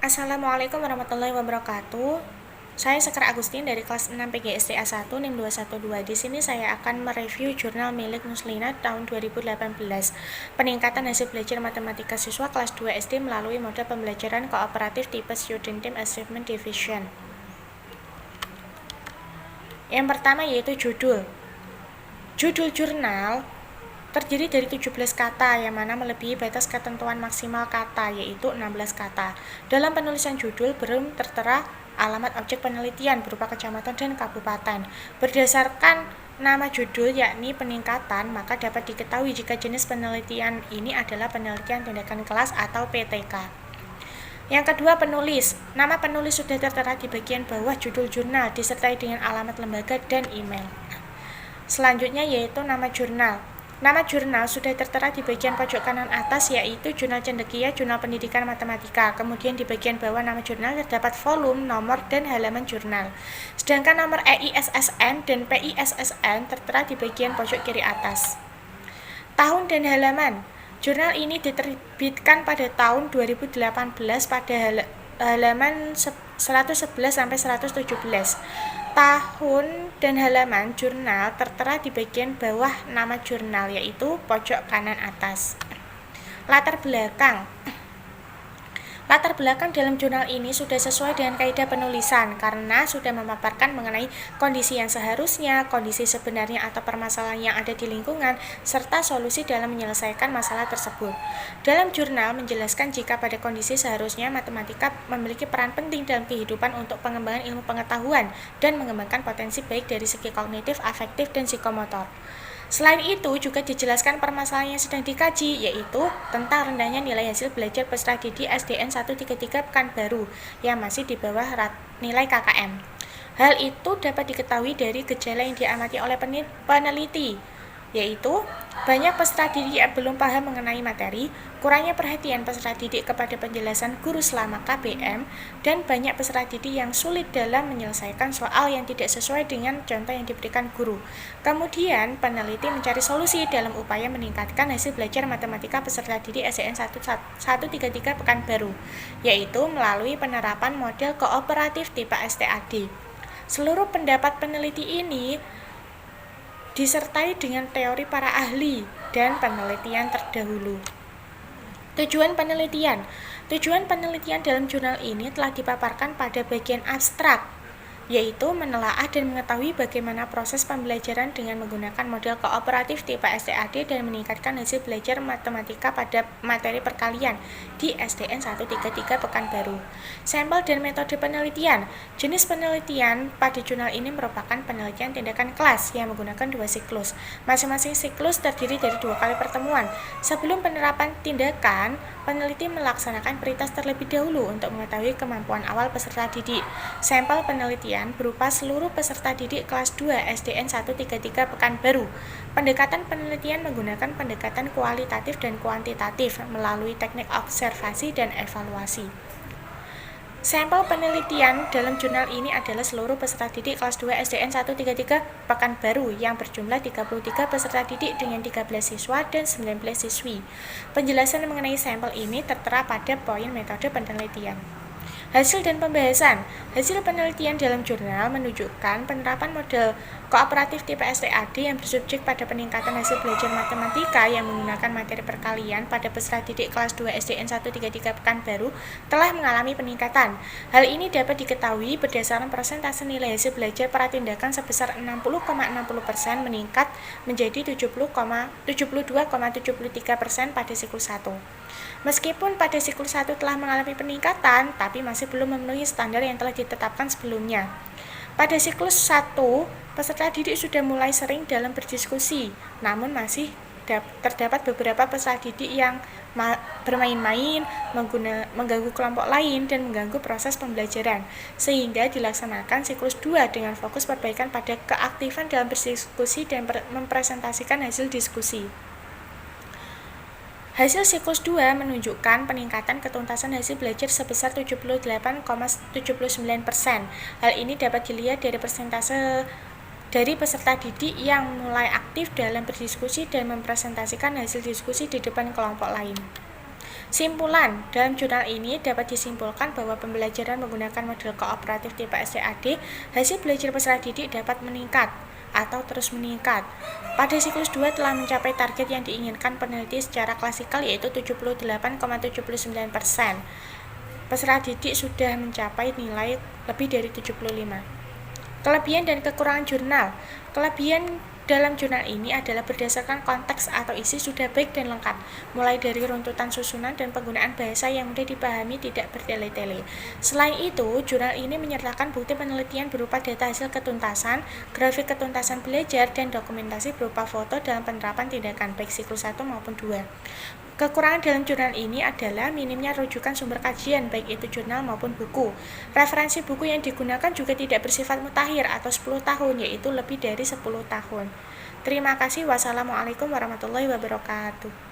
Assalamualaikum warahmatullahi wabarakatuh. Saya Sekar Agustin dari kelas 6 PGSDA 1 NIM 212. Di sini saya akan mereview jurnal milik Muslina tahun 2018. Peningkatan hasil belajar matematika siswa kelas 2 SD melalui model pembelajaran kooperatif tipe Student Team Achievement Division. Yang pertama yaitu judul. Judul jurnal terdiri dari 17 kata yang mana melebihi batas ketentuan maksimal kata yaitu 16 kata. Dalam penulisan judul belum tertera alamat objek penelitian berupa kecamatan dan kabupaten. Berdasarkan nama judul yakni peningkatan, maka dapat diketahui jika jenis penelitian ini adalah penelitian tindakan kelas atau PTK. Yang kedua, penulis. Nama penulis sudah tertera di bagian bawah judul jurnal disertai dengan alamat lembaga dan email. Selanjutnya yaitu nama jurnal. Nama jurnal sudah tertera di bagian pojok kanan atas yaitu Jurnal Cendekia, Jurnal Pendidikan Matematika. Kemudian di bagian bawah nama jurnal terdapat volume, nomor, dan halaman jurnal. Sedangkan nomor EISSN dan PISSN tertera di bagian pojok kiri atas. Tahun dan halaman. Jurnal ini diterbitkan pada tahun 2018 pada halaman 111 sampai 117. Tahun dan halaman jurnal tertera di bagian bawah nama jurnal yaitu pojok kanan atas. Latar belakang dalam jurnal ini sudah sesuai dengan kaidah penulisan karena sudah memaparkan mengenai kondisi yang seharusnya, kondisi sebenarnya atau permasalahan yang ada di lingkungan, serta solusi dalam menyelesaikan masalah tersebut. Dalam jurnal menjelaskan jika pada kondisi seharusnya matematika memiliki peran penting dalam kehidupan untuk pengembangan ilmu pengetahuan dan mengembangkan potensi baik dari segi kognitif, afektif, dan psikomotor. Selain itu, juga dijelaskan permasalahan yang sedang dikaji, yaitu tentang rendahnya nilai hasil belajar peserta didik SDN 133 Pekanbaru yang masih di bawah nilai KKM. Hal itu dapat diketahui dari gejala yang diamati oleh peneliti, yaitu banyak peserta didik yang belum paham mengenai materi, kurangnya perhatian peserta didik kepada penjelasan guru selama KBM, dan banyak peserta didik yang sulit dalam menyelesaikan soal yang tidak sesuai dengan contoh yang diberikan guru. Kemudian, peneliti mencari solusi dalam upaya meningkatkan hasil belajar matematika peserta didik SDN 133 Pekanbaru, yaitu melalui penerapan model kooperatif tipe STAD. Seluruh pendapat peneliti ini disertai dengan teori para ahli dan penelitian terdahulu. Tujuan penelitian dalam jurnal ini telah dipaparkan pada bagian abstrak, yaitu menelaah dan mengetahui bagaimana proses pembelajaran dengan menggunakan model kooperatif tipe STAD dan meningkatkan hasil belajar matematika pada materi perkalian di SDN 133 Pekanbaru. Sampel dan metode penelitian. Jenis penelitian pada jurnal ini merupakan penelitian tindakan kelas yang menggunakan 2 siklus. Masing-masing siklus terdiri dari 2 kali pertemuan. Sebelum penerapan tindakan, peneliti melaksanakan pretest terlebih dahulu untuk mengetahui kemampuan awal peserta didik. Sampel penelitian berupa seluruh peserta didik kelas 2 SDN 133 Pekanbaru. Pendekatan penelitian menggunakan pendekatan kualitatif dan kuantitatif melalui teknik observasi dan evaluasi. Sampel penelitian dalam jurnal ini adalah seluruh peserta didik kelas 2 SDN 133 Pekanbaru yang berjumlah 33 peserta didik dengan 13 siswa dan 19 siswi. Penjelasan mengenai sampel ini tertera pada poin metode penelitian. Hasil dan pembahasan. Hasil penelitian dalam jurnal menunjukkan penerapan model kooperatif tipe STAD yang bersubjek pada peningkatan hasil belajar matematika yang menggunakan materi perkalian pada peserta didik kelas 2 SDN 133 Pekanbaru telah mengalami peningkatan. Hal ini dapat diketahui berdasarkan persentase nilai hasil belajar pratindakan sebesar 60,60% meningkat menjadi 72,73% pada siklus 1. Meskipun pada siklus 1 telah mengalami peningkatan, tapi masih belum memenuhi standar yang telah ditetapkan sebelumnya. Pada siklus 1, peserta didik sudah mulai sering dalam berdiskusi, namun masih terdapat beberapa peserta didik yang bermain-main, mengganggu kelompok lain, dan mengganggu proses pembelajaran, sehingga dilaksanakan siklus 2 dengan fokus perbaikan pada keaktifan dalam berdiskusi dan mempresentasikan hasil diskusi. Hasil siklus 2 menunjukkan peningkatan ketuntasan hasil belajar sebesar 78,79%. Hal ini dapat dilihat dari persentase dari peserta didik yang mulai aktif dalam berdiskusi dan mempresentasikan hasil diskusi di depan kelompok lain. Simpulan, dalam jurnal ini dapat disimpulkan bahwa pembelajaran menggunakan model kooperatif tipe STAD, hasil belajar peserta didik dapat meningkat atau terus meningkat. Pada siklus 2 telah mencapai target yang diinginkan peneliti secara klasikal yaitu 78,79%. Peserta didik sudah mencapai nilai lebih dari 75. Kelebihan dan kekurangan jurnal. Kelebihan dalam jurnal ini adalah berdasarkan konteks atau isi sudah baik dan lengkap, mulai dari runtutan susunan dan penggunaan bahasa yang mudah dipahami tidak bertele-tele. Selain itu, jurnal ini menyertakan bukti penelitian berupa data hasil ketuntasan, grafik ketuntasan belajar, dan dokumentasi berupa foto dalam penerapan tindakan baik siklus 1 maupun 2. Kekurangan dalam jurnal ini adalah minimnya rujukan sumber kajian, baik itu jurnal maupun buku. Referensi buku yang digunakan juga tidak bersifat mutakhir atau 10 tahun, yaitu lebih dari 10 tahun. Terima kasih. Wassalamualaikum warahmatullahi wabarakatuh.